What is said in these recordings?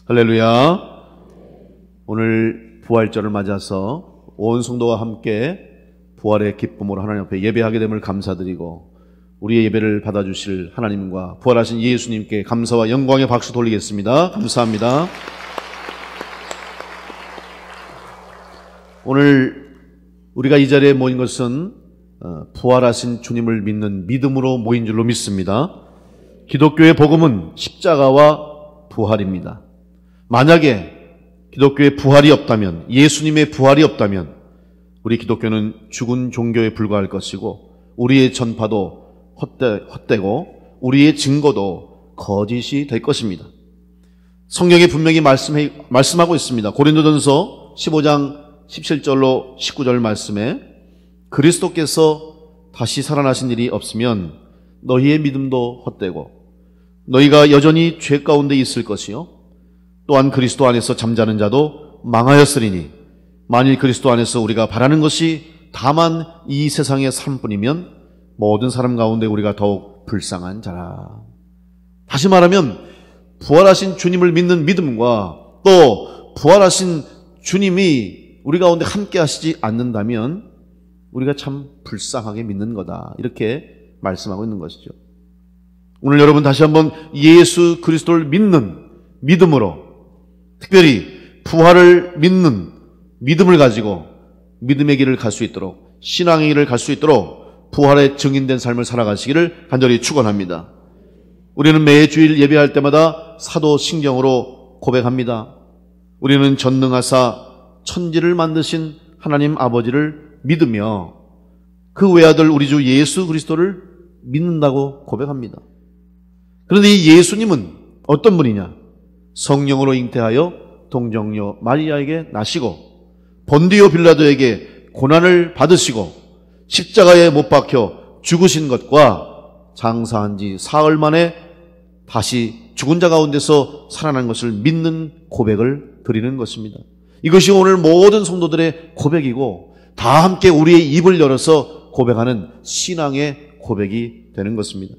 할렐루야. 오늘 부활절을 맞아서 온 성도와 함께 부활의 기쁨으로 하나님 앞에 예배하게 됨을 감사드리고 우리의 예배를 받아주실 하나님과 부활하신 예수님께 감사와 영광의 박수 돌리겠습니다. 감사합니다. 오늘 우리가 이 자리에 모인 것은 부활하신 주님을 믿는 믿음으로 모인 줄로 믿습니다. 기독교의 복음은 십자가와 부활입니다. 만약에 기독교의 부활이 없다면, 예수님의 부활이 없다면 우리 기독교는 죽은 종교에 불과할 것이고 우리의 전파도 헛되고 우리의 증거도 거짓이 될 것입니다. 성경에 분명히 말씀하고 있습니다. 고린도전서 15장 17절로 19절 말씀에 그리스도께서 다시 살아나신 일이 없으면 너희의 믿음도 헛되고 너희가 여전히 죄 가운데 있을 것이요 또한 그리스도 안에서 잠자는 자도 망하였으리니 만일 그리스도 안에서 우리가 바라는 것이 다만 이 세상의 삶뿐이면 모든 사람 가운데 우리가 더욱 불쌍한 자라. 다시 말하면 부활하신 주님을 믿는 믿음과 또 부활하신 주님이 우리 가운데 함께 하시지 않는다면 우리가 참 불쌍하게 믿는 거다. 이렇게 말씀하고 있는 것이죠. 오늘 여러분 다시 한번 예수 그리스도를 믿는 믿음으로 특별히 부활을 믿는 믿음을 가지고 믿음의 길을 갈 수 있도록 신앙의 길을 갈 수 있도록 부활의 증인된 삶을 살아가시기를 간절히 축원합니다. 우리는 매 주일 예배할 때마다 사도신경으로 고백합니다. 우리는 전능하사 천지를 만드신 하나님 아버지를 믿으며 그 외아들 우리 주 예수 그리스도를 믿는다고 고백합니다. 그런데 이 예수님은 어떤 분이냐? 성령으로 잉태하여 동정녀 마리아에게 나시고 본디오 빌라도에게 고난을 받으시고 십자가에 못 박혀 죽으신 것과 장사한 지 사흘 만에 다시 죽은 자 가운데서 살아난 것을 믿는 고백을 드리는 것입니다. 이것이 오늘 모든 성도들의 고백이고 다 함께 우리의 입을 열어서 고백하는 신앙의 고백이 되는 것입니다.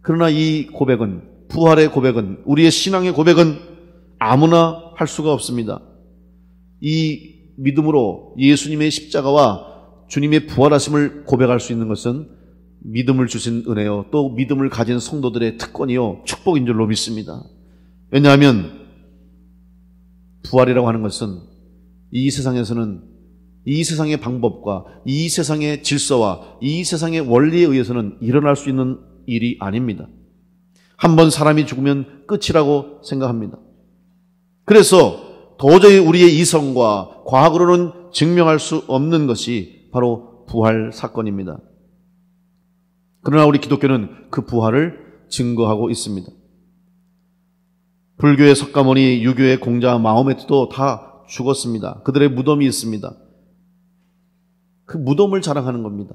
그러나 이 고백은, 부활의 고백은, 우리의 신앙의 고백은 아무나 할 수가 없습니다. 이 믿음으로 예수님의 십자가와 주님의 부활하심을 고백할 수 있는 것은 믿음을 주신 은혜요 또 믿음을 가진 성도들의 특권이요 축복인 줄로 믿습니다. 왜냐하면 부활이라고 하는 것은 이 세상에서는 이 세상의 방법과 이 세상의 질서와 이 세상의 원리에 의해서는 일어날 수 있는 일이 아닙니다. 한번 사람이 죽으면 끝이라고 생각합니다. 그래서 도저히 우리의 이성과 과학으로는 증명할 수 없는 것이 바로 부활 사건입니다. 그러나 우리 기독교는 그 부활을 증거하고 있습니다. 불교의 석가모니, 유교의 공자 마호메트도 다 죽었습니다. 그들의 무덤이 있습니다. 그 무덤을 자랑하는 겁니다.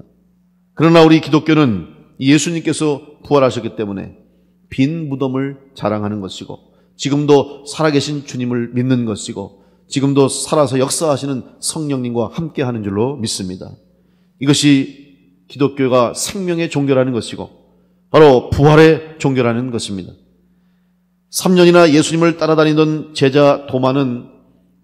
그러나 우리 기독교는 예수님께서 부활하셨기 때문에 빈 무덤을 자랑하는 것이고 지금도 살아계신 주님을 믿는 것이고 지금도 살아서 역사하시는 성령님과 함께하는 줄로 믿습니다. 이것이 기독교가 생명의 종교라는 것이고 바로 부활의 종교라는 것입니다. 3년이나 예수님을 따라다니던 제자 도마는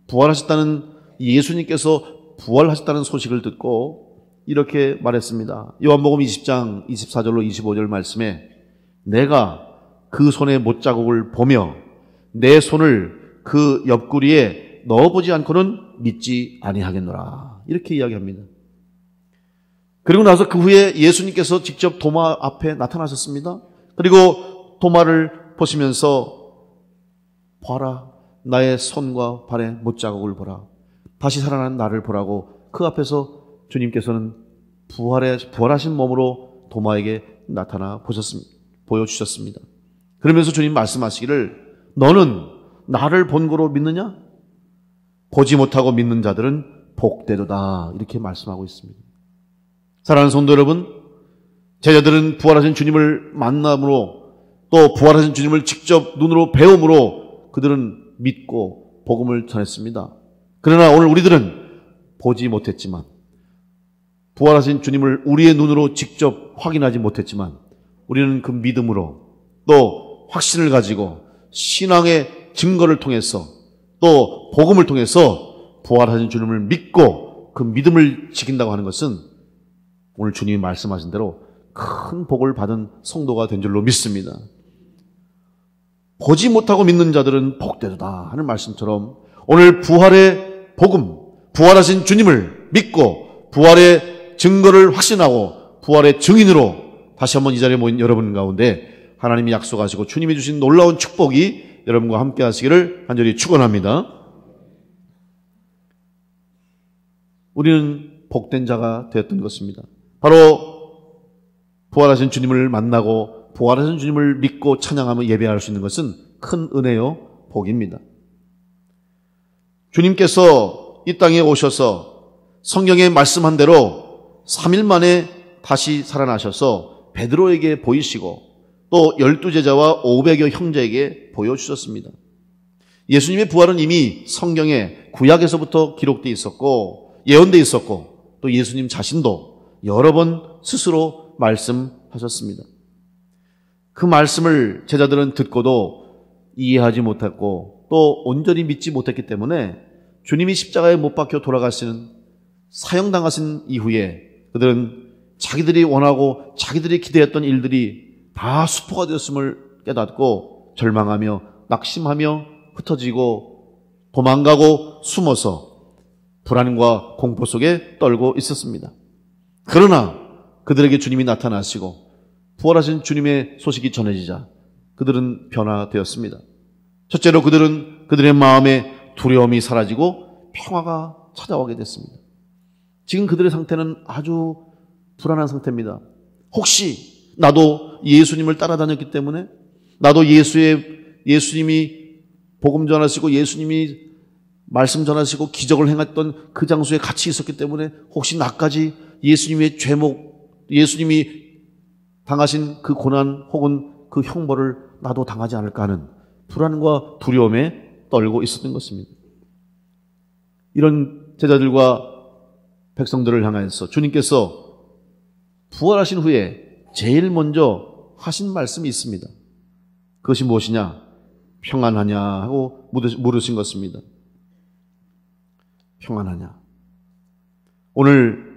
부활하셨다는 예수님께서 부활하셨다는 소식을 듣고 이렇게 말했습니다. 요한복음 20장 24절로 25절 말씀에 내가 그 손의 못자국을 보며 내 손을 그 옆구리에 넣어보지 않고는 믿지 아니하겠노라. 이렇게 이야기합니다. 그리고 나서 그 후에 예수님께서 직접 도마 앞에 나타나셨습니다. 그리고 도마를 보시면서 봐라, 나의 손과 발의 못자국을 보라. 다시 살아난 나를 보라고 그 앞에서 주님께서는 부활하신 몸으로 도마에게 나타나 보여주셨습니다. 그러면서 주님 말씀하시기를 너는 나를 본거로 믿느냐? 보지 못하고 믿는 자들은 복되도다. 이렇게 말씀하고 있습니다. 사랑하는 성도 여러분, 제자들은 부활하신 주님을 만남으로 또 부활하신 주님을 직접 눈으로 배움으로 그들은 믿고 복음을 전했습니다. 그러나 오늘 우리들은 보지 못했지만 부활하신 주님을 우리의 눈으로 직접 확인하지 못했지만 우리는 그 믿음으로 또 확신을 가지고 신앙의 증거를 통해서 또 복음을 통해서 부활하신 주님을 믿고 그 믿음을 지킨다고 하는 것은 오늘 주님이 말씀하신 대로 큰 복을 받은 성도가 된 줄로 믿습니다. 보지 못하고 믿는 자들은 복되도다 하는 말씀처럼 오늘 부활의 복음, 부활하신 주님을 믿고 부활의 증거를 확신하고 부활의 증인으로 다시 한번 이 자리에 모인 여러분 가운데 하나님이 약속하시고 주님이 주신 놀라운 축복이 여러분과 함께 하시기를 간절히 축원합니다. 우리는 복된 자가 되었던 것입니다. 바로 부활하신 주님을 만나고 부활하신 주님을 믿고 찬양하며 예배할 수 있는 것은 큰 은혜요 복입니다. 주님께서 이 땅에 오셔서 성경에 말씀한 대로 3일 만에 다시 살아나셔서 베드로에게 보이시고 또 12제자와 500여 형제에게 보여주셨습니다. 예수님의 부활은 이미 성경에 구약에서부터 기록되어 있었고 예언되어 있었고 또 예수님 자신도 여러 번 스스로 말씀하셨습니다. 그 말씀을 제자들은 듣고도 이해하지 못했고 또 온전히 믿지 못했기 때문에 주님이 십자가에 못 박혀 돌아가시는 사형당하신 이후에 그들은 자기들이 원하고 자기들이 기대했던 일들이 다 수포가 되었음을 깨닫고 절망하며 낙심하며 흩어지고 도망가고 숨어서 불안과 공포 속에 떨고 있었습니다. 그러나 그들에게 주님이 나타나시고 부활하신 주님의 소식이 전해지자 그들은 변화되었습니다. 첫째로 그들은 그들의 마음에 두려움이 사라지고 평화가 찾아오게 됐습니다. 지금 그들의 상태는 아주 불안한 상태입니다. 혹시 나도 예수님을 따라다녔기 때문에 나도 예수님이 복음 전하시고 예수님이 말씀 전하시고 기적을 행했던 그 장소에 같이 있었기 때문에 혹시 나까지 예수님의 죄목, 예수님이 당하신 그 고난 혹은 그 형벌을 나도 당하지 않을까 하는 불안과 두려움에 떨고 있었던 것입니다. 이런 제자들과 백성들을 향해서 주님께서 부활하신 후에 제일 먼저 하신 말씀이 있습니다. 그것이 무엇이냐? 평안하냐 하고 물으신 것입니다. 평안하냐? 오늘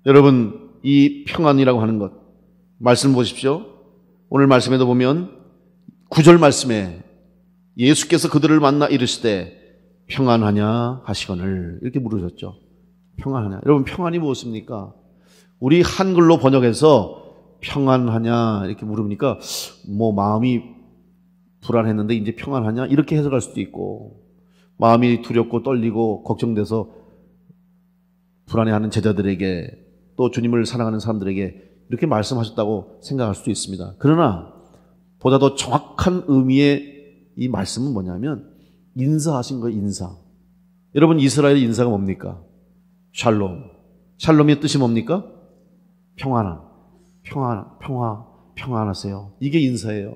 여러분 이 평안이라고 하는 것 말씀 보십시오. 오늘 말씀에도 보면 9절 말씀에 예수께서 그들을 만나 이르시되 평안하냐 하시거늘 이렇게 물으셨죠. 평안하냐. 여러분 평안이 무엇입니까? 우리 한글로 번역해서 평안하냐 이렇게 물으니까 마음이 불안했는데 이제 평안하냐 이렇게 해석할 수도 있고 마음이 두렵고 떨리고 걱정돼서 불안해하는 제자들에게 또 주님을 사랑하는 사람들에게 이렇게 말씀하셨다고 생각할 수도 있습니다. 그러나 보다 더 정확한 의미의 이 말씀은 뭐냐면 인사하신 거예요. 인사. 여러분 이스라엘 인사가 뭡니까? 샬롬. 샬롬의 뜻이 뭡니까? 평안하세요. 이게 인사예요.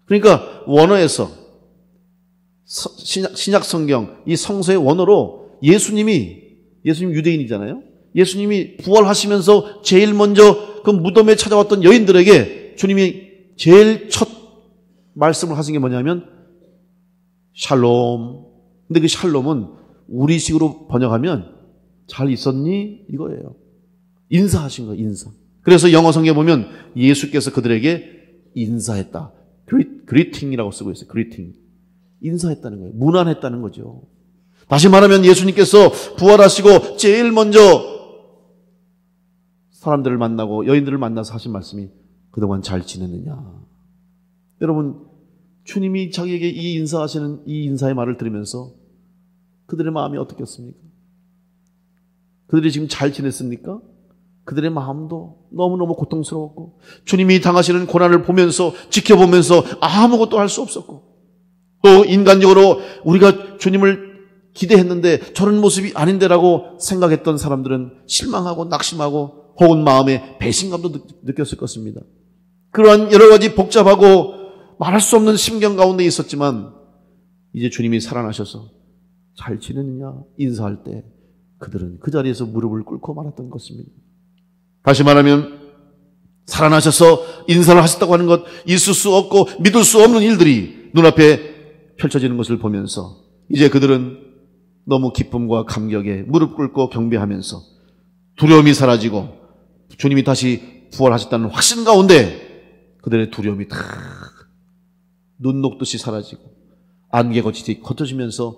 그러니까 원어에서 신약 성경 이 성서의 원어로 예수님 유대인이잖아요. 예수님이 부활하시면서 제일 먼저 그 무덤에 찾아왔던 여인들에게 주님이 제일 첫 말씀을 하신 게 뭐냐면 샬롬. 근데 그 샬롬은 우리식으로 번역하면 잘 있었니? 이거예요. 인사하신 거예요. 인사. 그래서 영어 성경에 보면 예수께서 그들에게 인사했다. 그리팅이라고 쓰고 있어요. 그리팅. 인사했다는 거예요. 문안했다는 거죠. 다시 말하면 예수님께서 부활하시고 제일 먼저 사람들을 만나고 여인들을 만나서 하신 말씀이 그동안 잘 지냈느냐. 여러분 주님이 자기에게 이 인사하시는 이 인사의 말을 들으면서 그들의 마음이 어떻겠습니까? 그들이 지금 잘 지냈습니까? 그들의 마음도 너무너무 고통스러웠고 주님이 당하시는 고난을 보면서 지켜보면서 아무것도 할 수 없었고 또 인간적으로 우리가 주님을 기대했는데 저런 모습이 아닌데라고 생각했던 사람들은 실망하고 낙심하고 혹은 마음에 배신감도 느꼈을 것입니다. 그러한 여러 가지 복잡하고 말할 수 없는 심경 가운데 있었지만 이제 주님이 살아나셔서 잘 지내느냐 인사할 때 그들은 그 자리에서 무릎을 꿇고 말았던 것입니다. 다시 말하면 살아나셔서 인사를 하셨다고 하는 것 있을 수 없고 믿을 수 없는 일들이 눈앞에 펼쳐지는 것을 보면서 이제 그들은 너무 기쁨과 감격에 무릎 꿇고 경배하면서 두려움이 사라지고 주님이 다시 부활하셨다는 확신 가운데 그들의 두려움이 다 눈 녹듯이 사라지고 안개 거치듯이 걷어지면서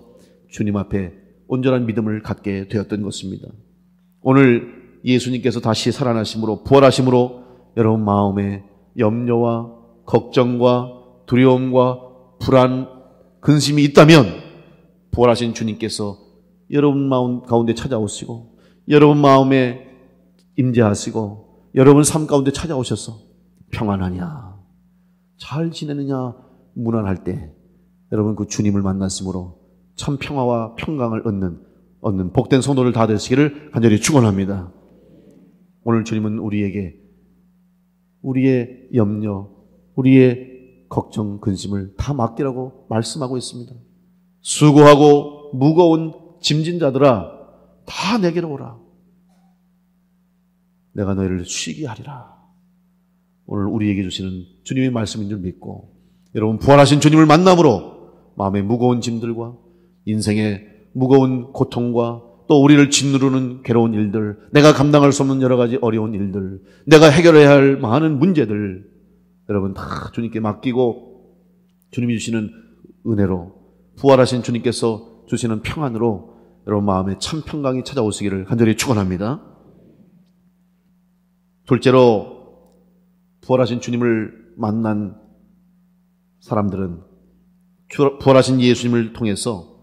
주님 앞에 온전한 믿음을 갖게 되었던 것입니다. 오늘 예수님께서 다시 살아나심으로 부활하심으로 여러분 마음에 염려와 걱정과 두려움과 불안, 근심이 있다면 부활하신 주님께서 여러분 마음 가운데 찾아오시고 여러분 마음에 임재하시고 여러분 삶 가운데 찾아오셔서 평안하냐, 잘 지내느냐 문안할 때 여러분 그 주님을 만났으므로 참 평화와 평강을 얻는 복된 성도를 다 되시기를 간절히 축원합니다. 오늘 주님은 우리에게 우리의 염려, 우리의 걱정, 근심을 다 맡기라고 말씀하고 있습니다. 수고하고 무거운 짐진 자들아 다 내게로 오라. 내가 너희를 쉬게 하리라. 오늘 우리에게 주시는 주님의 말씀인 줄 믿고 여러분 부활하신 주님을 만남으로 마음의 무거운 짐들과 인생의 무거운 고통과 또 우리를 짓누르는 괴로운 일들, 내가 감당할 수 없는 여러 가지 어려운 일들, 내가 해결해야 할 많은 문제들 여러분 다 주님께 맡기고 주님이 주시는 은혜로 부활하신 주님께서 주시는 평안으로 여러분 마음에 참 평강이 찾아오시기를 간절히 축원합니다. 둘째로 부활하신 주님을 만난 사람들은 부활하신 예수님을 통해서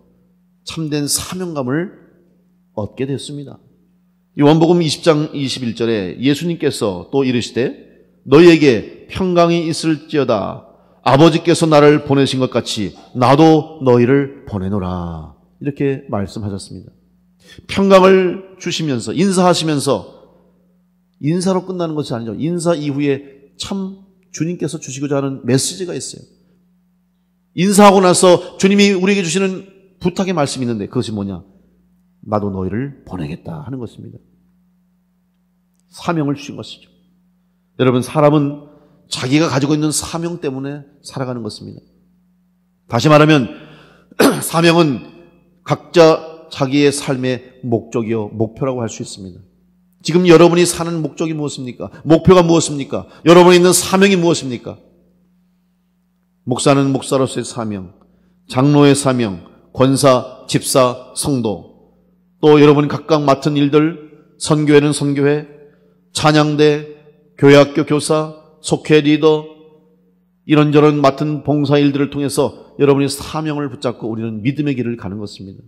참된 사명감을 얻게 됐습니다. 요한복음 20장 21절에 예수님께서 또 이르시되 너희에게 평강이 있을지어다. 아버지께서 나를 보내신 것 같이 나도 너희를 보내노라. 이렇게 말씀하셨습니다. 평강을 주시면서 인사하시면서 인사로 끝나는 것이 아니죠. 인사 이후에 참 주님께서 주시고자 하는 메시지가 있어요. 인사하고 나서 주님이 우리에게 주시는 부탁의 말씀이 있는데 그것이 뭐냐? 나도 너희를 보내겠다 하는 것입니다. 사명을 주신 것이죠. 여러분 사람은 자기가 가지고 있는 사명 때문에 살아가는 것입니다. 다시 말하면 사명은 각자 자기의 삶의 목적이요 목표라고 할 수 있습니다. 지금 여러분이 사는 목적이 무엇입니까? 목표가 무엇입니까? 여러분이 있는 사명이 무엇입니까? 목사는 목사로서의 사명, 장로의 사명, 권사, 집사, 성도, 또 여러분이 각각 맡은 일들, 선교회는 선교회, 찬양대, 교회학교 교사, 속회 리더, 이런저런 맡은 봉사 일들을 통해서 여러분이 사명을 붙잡고 우리는 믿음의 길을 가는 것입니다.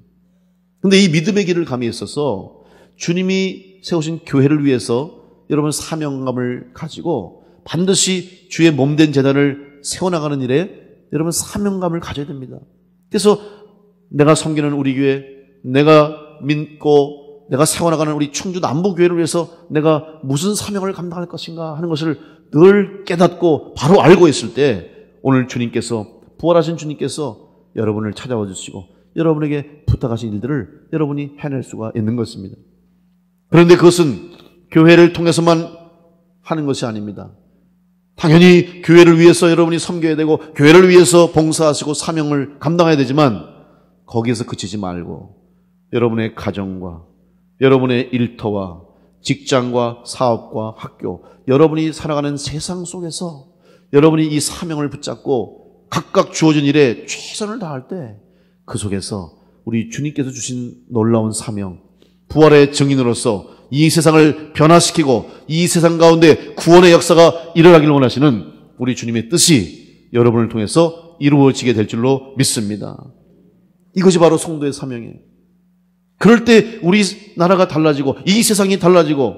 그런데 이 믿음의 길을 감에 있어서 주님이 세우신 교회를 위해서 여러분 사명감을 가지고 반드시 주의 몸된 제단을 세워나가는 일에 여러분 사명감을 가져야 됩니다. 그래서 내가 섬기는 우리 교회, 내가 믿고 내가 세워나가는 우리 충주 남부교회를 위해서 내가 무슨 사명을 감당할 것인가 하는 것을 늘 깨닫고 바로 알고 있을 때 오늘 주님께서 부활하신 주님께서 여러분을 찾아와 주시고 여러분에게 부탁하신 일들을 여러분이 해낼 수가 있는 것입니다. 그런데 그것은 교회를 통해서만 하는 것이 아닙니다. 당연히 교회를 위해서 여러분이 섬겨야 되고 교회를 위해서 봉사하시고 사명을 감당해야 되지만 거기에서 그치지 말고 여러분의 가정과 여러분의 일터와 직장과 사업과 학교, 여러분이 살아가는 세상 속에서 여러분이 이 사명을 붙잡고 각각 주어진 일에 최선을 다할 때 그 속에서 우리 주님께서 주신 놀라운 사명, 부활의 증인으로서 이 세상을 변화시키고 이 세상 가운데 구원의 역사가 일어나기를 원하시는 우리 주님의 뜻이 여러분을 통해서 이루어지게 될 줄로 믿습니다. 이것이 바로 성도의 사명이에요. 그럴 때 우리 나라가 달라지고 이 세상이 달라지고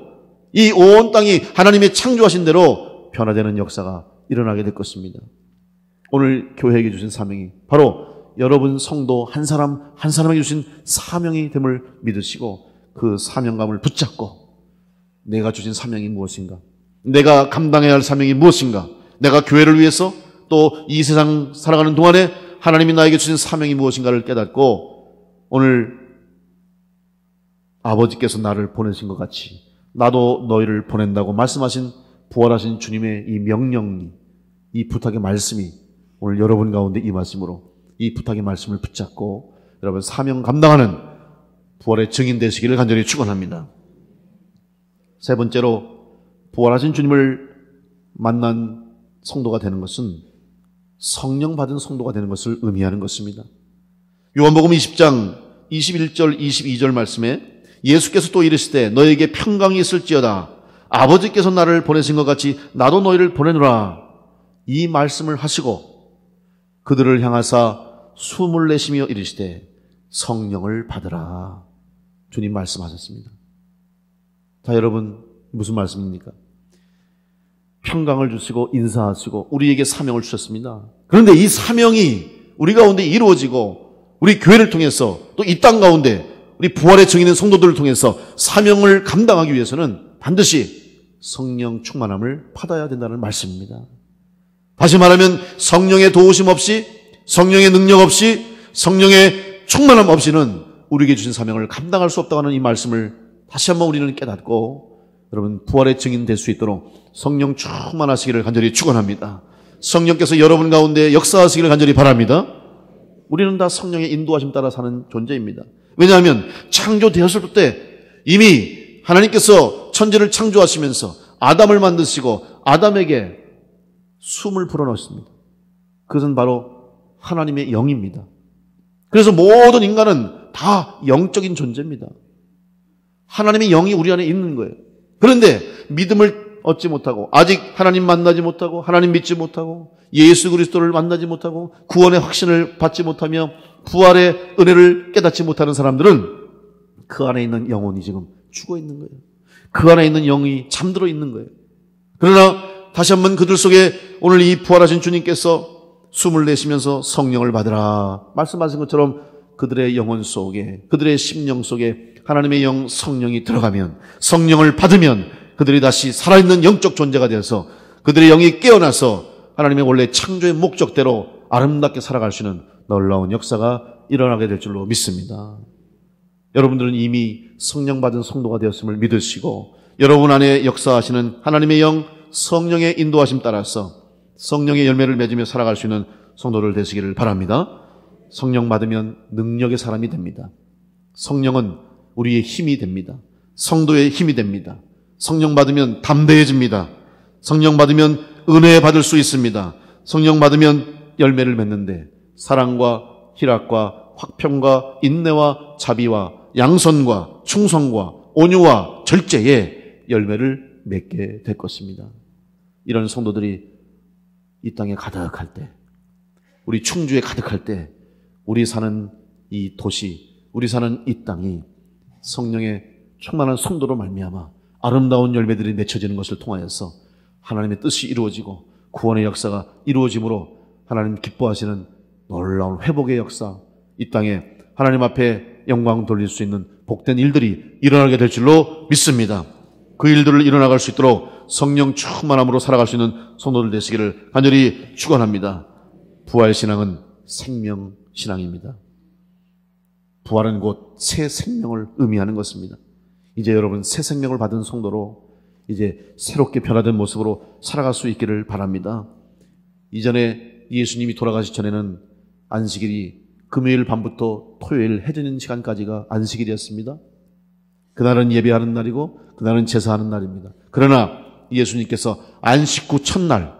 이 온 땅이 하나님의 창조하신 대로 변화되는 역사가 일어나게 될 것입니다. 오늘 교회에게 주신 사명이 바로 여러분 성도 한 사람 한 사람에게 주신 사명이 됨을 믿으시고 그 사명감을 붙잡고 내가 주신 사명이 무엇인가, 내가 감당해야 할 사명이 무엇인가, 내가 교회를 위해서 또 이 세상 살아가는 동안에 하나님이 나에게 주신 사명이 무엇인가를 깨닫고 오늘 아버지께서 나를 보내신 것 같이 나도 너희를 보낸다고 말씀하신 부활하신 주님의 이 명령이, 이 부탁의 말씀이 오늘 여러분 가운데 임하심으로 이 부탁의 말씀을 붙잡고 여러분 사명 감당하는 부활의 증인 되시기를 간절히 축원합니다. 세 번째로 부활하신 주님을 만난 성도가 되는 것은 성령 받은 성도가 되는 것을 의미하는 것입니다. 요한복음 20장 21절 22절 말씀에 예수께서 또 이르시되 너에게 평강이 있을지어다 아버지께서 나를 보내신 것 같이 나도 너희를 보내노라 이 말씀을 하시고 그들을 향하사 숨을 내쉬며 이르시되 성령을 받으라 주님 말씀하셨습니다. 자, 여러분 무슨 말씀입니까? 평강을 주시고 인사하시고 우리에게 사명을 주셨습니다. 그런데 이 사명이 우리 가운데 이루어지고 우리 교회를 통해서 또 이 땅 가운데 우리 부활의 증인인 성도들을 통해서 사명을 감당하기 위해서는 반드시 성령 충만함을 받아야 된다는 말씀입니다. 다시 말하면 성령의 도우심 없이 성령의 능력 없이 성령의 충만함 없이는 우리에게 주신 사명을 감당할 수 없다고 하는 이 말씀을 다시 한번 우리는 깨닫고 여러분 부활의 증인 될 수 있도록 성령 충만하시기를 간절히 축원합니다. 성령께서 여러분 가운데 역사하시기를 간절히 바랍니다. 우리는 다 성령의 인도하심 따라 사는 존재입니다. 왜냐하면 창조되었을 때 이미 하나님께서 천지를 창조하시면서 아담을 만드시고 아담에게 숨을 불어넣었습니다. 그것은 바로 하나님의 영입니다. 그래서 모든 인간은 다 영적인 존재입니다. 하나님의 영이 우리 안에 있는 거예요. 그런데 믿음을 얻지 못하고 아직 하나님 만나지 못하고 하나님 믿지 못하고 예수 그리스도를 만나지 못하고 구원의 확신을 받지 못하며 부활의 은혜를 깨닫지 못하는 사람들은 그 안에 있는 영혼이 지금 죽어 있는 거예요. 그 안에 있는 영이 잠들어 있는 거예요. 그러나 다시 한번 그들 속에 오늘 이 부활하신 주님께서 숨을 내쉬면서 성령을 받으라 말씀하신 것처럼 그들의 영혼 속에 그들의 심령 속에 하나님의 영 성령이 들어가면 성령을 받으면 그들이 다시 살아있는 영적 존재가 되어서 그들의 영이 깨어나서 하나님의 원래 창조의 목적대로 아름답게 살아갈 수 있는 놀라운 역사가 일어나게 될 줄로 믿습니다. 여러분들은 이미 성령 받은 성도가 되었음을 믿으시고 여러분 안에 역사하시는 하나님의 영 성령의 인도하심 따라서 성령의 열매를 맺으며 살아갈 수 있는 성도들 되시기를 바랍니다. 성령 받으면 능력의 사람이 됩니다. 성령은 우리의 힘이 됩니다. 성도의 힘이 됩니다. 성령 받으면 담대해집니다. 성령 받으면 은혜 받을 수 있습니다. 성령 받으면 열매를 맺는데 사랑과 희락과 화평과 인내와 자비와 양선과 충성과 온유와 절제의 열매를 맺게 될 것입니다. 이런 성도들이 이 땅에 가득할 때, 우리 충주에 가득할 때 우리 사는 이 도시, 우리 사는 이 땅이 성령의 충만한 성도로 말미암아 아름다운 열매들이 맺혀지는 것을 통하여서 하나님의 뜻이 이루어지고 구원의 역사가 이루어짐으로 하나님 기뻐하시는 놀라운 회복의 역사, 이 땅에 하나님 앞에 영광 돌릴 수 있는 복된 일들이 일어나게 될 줄로 믿습니다. 그 일들을 일어나갈 수 있도록 성령 충만함으로 살아갈 수 있는 성도들 되시기를 간절히 축원합니다. 부활신앙은 생명신앙입니다. 부활은 곧 새 생명을 의미하는 것입니다. 이제 여러분 새 생명을 받은 성도로 이제 새롭게 변화된 모습으로 살아갈 수 있기를 바랍니다. 이전에 예수님이 돌아가시 전에는 안식일이 금요일 밤부터 토요일 해 지는 시간까지가 안식일이었습니다. 그날은 예배하는 날이고 그날은 제사하는 날입니다. 그러나 예수님께서 안식 후 첫날,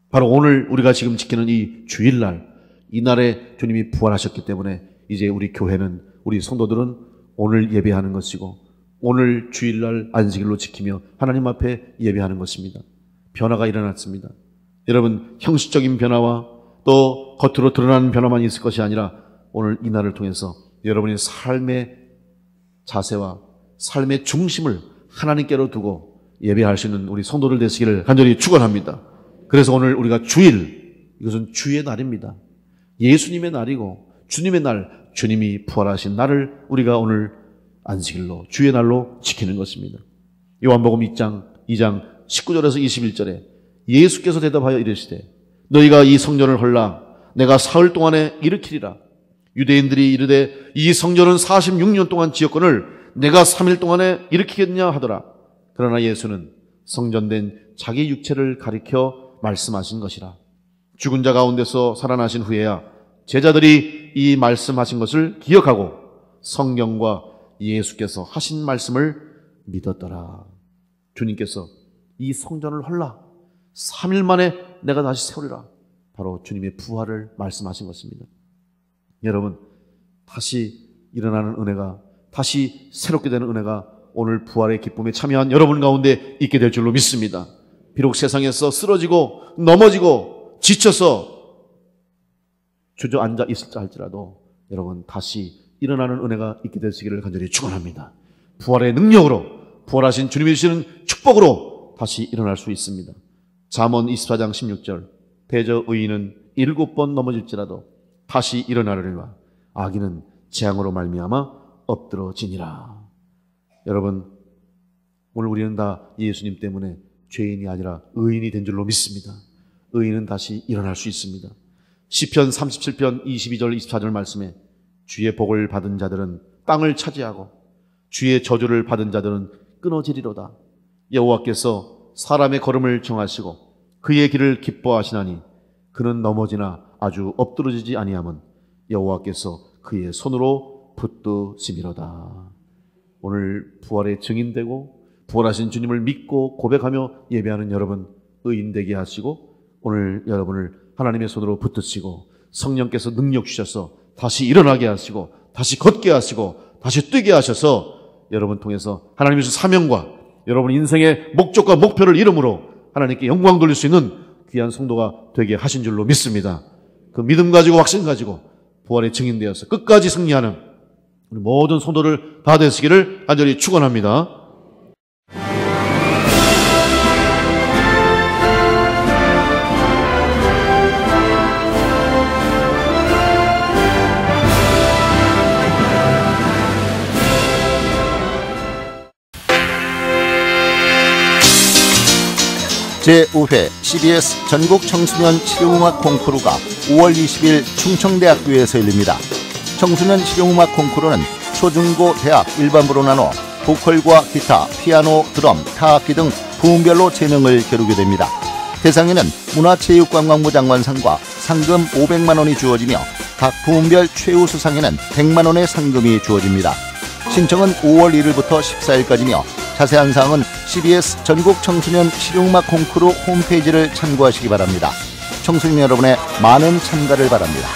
바로 오늘 우리가 지금 지키는 이 주일날, 이날에 주님이 부활하셨기 때문에 이제 우리 교회는, 우리 성도들은 오늘 예배하는 것이고 오늘 주일날 안식일로 지키며 하나님 앞에 예배하는 것입니다. 변화가 일어났습니다. 여러분, 형식적인 변화와 또 겉으로 드러나는 변화만 있을 것이 아니라 오늘 이날을 통해서 여러분의 삶의 자세와 삶의 중심을 하나님께로 두고 예배할 수 있는 우리 성도들 되시기를 간절히 축원합니다. 그래서 오늘 우리가 주일, 이것은 주의 날입니다. 예수님의 날이고 주님의 날, 주님이 부활하신 날을 우리가 오늘 안식일로, 주의 날로 지키는 것입니다. 요한복음 2장 19절에서 21절에 예수께서 대답하여 이르시되 너희가 이 성전을 헐라 내가 사흘 동안에 일으키리라. 유대인들이 이르되 이 성전은 46년 동안 지었거늘 내가 3일 동안에 일으키겠냐 하더라. 그러나 예수는 성전된 자기 육체를 가리켜 말씀하신 것이라. 죽은 자 가운데서 살아나신 후에야 제자들이 이 말씀하신 것을 기억하고 성경과 예수께서 하신 말씀을 믿었더라. 주님께서 이 성전을 헐라 3일 만에 내가 다시 세우리라. 바로 주님의 부활을 말씀하신 것입니다. 여러분, 다시 일어나는 은혜가, 다시 새롭게 되는 은혜가 오늘 부활의 기쁨에 참여한 여러분 가운데 있게 될 줄로 믿습니다. 비록 세상에서 쓰러지고 넘어지고 지쳐서 주저앉아 있을지 할지라도 여러분 다시 일어나는 은혜가 있게 되시기를 간절히 축원합니다. 부활의 능력으로, 부활하신 주님이 주시는 축복으로 다시 일어날 수 있습니다. 잠언 24장 16절 대저 의인은 7번 넘어질지라도 다시 일어나려니와 악인은 재앙으로 말미암아 엎드러지니라. 여러분, 오늘 우리는 다 예수님 때문에 죄인이 아니라 의인이 된 줄로 믿습니다. 의인은 다시 일어날 수 있습니다. 시편 37편 22절 24절 말씀에 주의 복을 받은 자들은 땅을 차지하고 주의 저주를 받은 자들은 끊어지리로다. 여호와께서 사람의 걸음을 정하시고 그의 길을 기뻐하시나니 그는 넘어지나 아주 엎드러지지 아니함은 여호와께서 그의 손으로 붙드심이로다. 오늘 부활의 증인되고 부활하신 주님을 믿고 고백하며 예배하는 여러분 의인 되게 하시고 오늘 여러분을 하나님의 손으로 붙드시고 성령께서 능력 주셔서 다시 일어나게 하시고 다시 걷게 하시고 다시 뛰게 하셔서 여러분 통해서 하나님의 사명과 여러분 인생의 목적과 목표를 이름으로 하나님께 영광 돌릴 수 있는 귀한 성도가 되게 하신 줄로 믿습니다. 그 믿음 가지고 확신 가지고 부활의 증인되어서 끝까지 승리하는 우리 모든 성도들 다 되시기를 간절히 축원합니다. 제5회 CBS 전국 청소년 실용음악 콩쿠르가 5월 20일 충청대학교에서 열립니다. 청소년 실용음악 콩쿠르는 초중고 대학 일반부로 나눠 보컬과 기타, 피아노, 드럼, 타악기 등 부문별로 재능을 겨루게 됩니다. 대상에는 문화체육관광부 장관상과 상금 500만 원이 주어지며 각 부문별 최우수상에는 100만 원의 상금이 주어집니다. 신청은 5월 1일부터 14일까지며 자세한 사항은 CBS 전국 청소년 실용음악 콩쿠르 홈페이지를 참고하시기 바랍니다. 청소년 여러분의 많은 참가를 바랍니다.